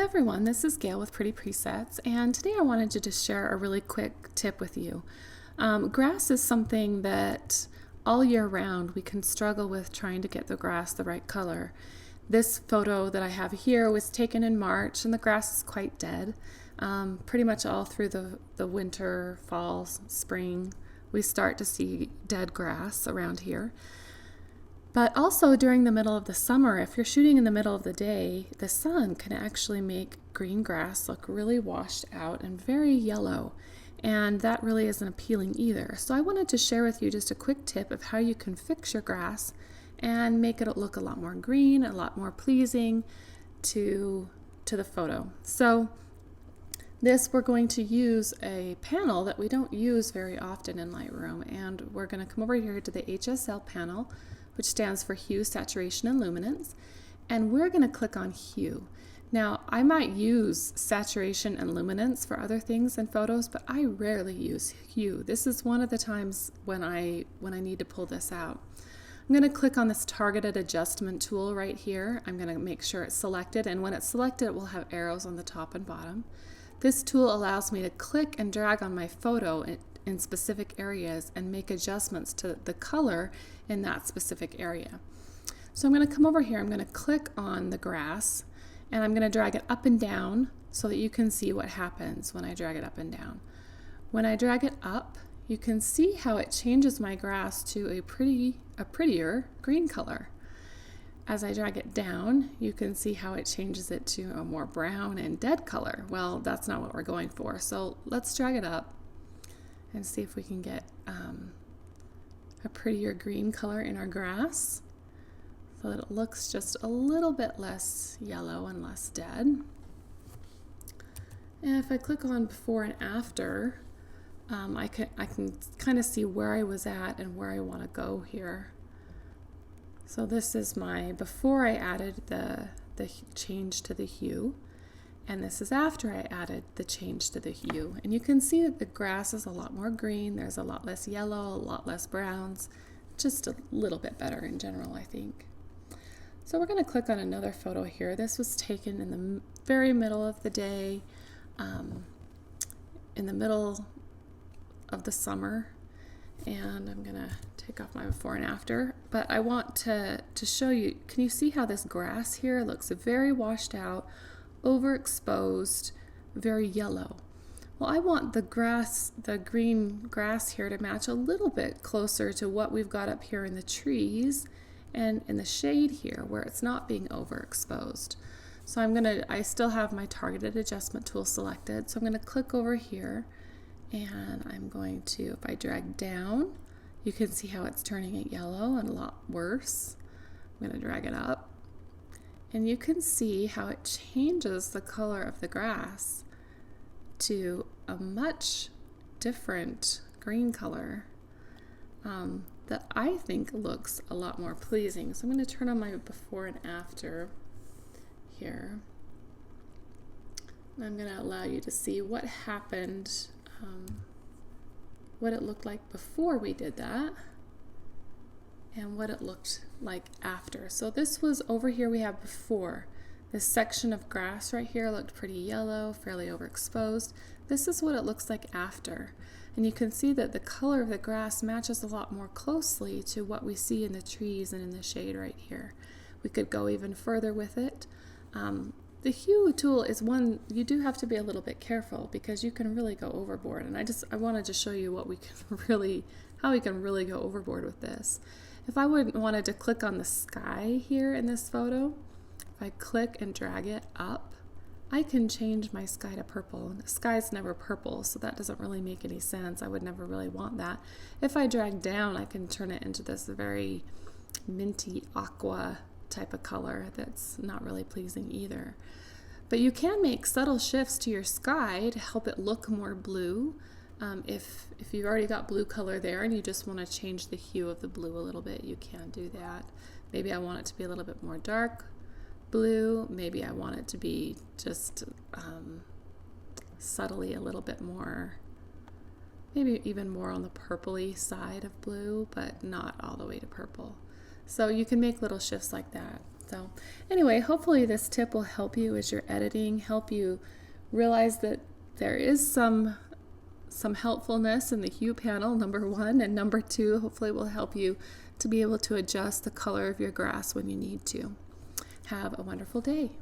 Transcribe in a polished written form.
everyone, this is Gail with Pretty Presets, and today I wanted to just share a really quick tip with you. Grass is something that all year round we can struggle with trying to get the grass the right color. This photo that I have here was taken in March and the grass is quite dead. Pretty much all through the winter, fall, spring, we start to see dead grass around here. But also during the middle of the summer, if you're shooting in the middle of the day, the sun can actually make green grass look really washed out and very yellow. And that really isn't appealing either. So I wanted to share with you just a quick tip of how you can fix your grass and make it look a lot more green, a lot more pleasing to the photo. So we're going to use a panel that we don't use very often in Lightroom, and we're going to come over here to the HSL panel, which stands for Hue, Saturation, and Luminance, and we're going to click on Hue. Now, I might use saturation and luminance for other things in photos, but I rarely use hue. This is one of the times when I need to pull this out. I'm going to click on this targeted adjustment tool right here. I'm going to make sure it's selected, and when it's selected, it will have arrows on the top and bottom. This tool allows me to click and drag on my photo in specific areas and make adjustments to the color in that specific area. So I'm going to come over here, I'm going to click on the grass, and I'm going to drag it up and down so that you can see what happens when I drag it up and down. When I drag it up, you can see how it changes my grass to a prettier green color. As I drag it down, you can see how it changes it to a more brown and dead color. Well, that's not what we're going for, so let's drag it up and see if we can get a prettier green color in our grass so that it looks just a little bit less yellow and less dead. And if I click on before and after, I can kind of see where I was at and where I want to go here. So this is my before I added the change to the hue, and this is after I added the change to the hue. And you can see that the grass is a lot more green, there's a lot less yellow, a lot less browns, just a little bit better in general, I think. So we're going to click on another photo here. This was taken in the very middle of the day, in the middle of the summer, and I'm going to take off my before and after, but I want to show you, can you see how this grass here looks very washed out, overexposed, very yellow? Well, I want the green grass here to match a little bit closer to what we've got up here in the trees and in the shade here where it's not being overexposed. So I still have my targeted adjustment tool selected, so I'm going to click over here, and I'm going to, if I drag down, you can see how it's turning it yellow and a lot worse. I'm going to drag it up, and you can see how it changes the color of the grass to a much different green color that I think looks a lot more pleasing. So I'm going to turn on my before and after here. And I'm going to allow you to see what happened, what it looked like before we did that, and what it looked like after. So this was over here we have before. This section of grass right here looked pretty yellow, fairly overexposed. This is what it looks like after. And you can see that the color of the grass matches a lot more closely to what we see in the trees and in the shade right here. We could go even further with it. The hue tool is one you do have to be a little bit careful because you can really go overboard. And I wanted to show you how we can really go overboard with this. If I wanted to click on the sky here in this photo, if I click and drag it up, I can change my sky to purple. The sky's never purple, so that doesn't really make any sense. I would never really want that. If I drag down, I can turn it into this very minty aqua type of color that's not really pleasing either. But you can make subtle shifts to your sky to help it look more blue. If you've already got blue color there and you just want to change the hue of the blue a little bit, you can do that. Maybe I want it to be a little bit more dark blue. Maybe I want it to be just subtly a little bit more, maybe even more on the purpley side of blue, but not all the way to purple. So you can make little shifts like that. So anyway, hopefully this tip will help you as you're editing, help you realize that there is some helpfulness in the hue panel, number one, and number two, hopefully will help you to be able to adjust the color of your grass when you need to. Have a wonderful day.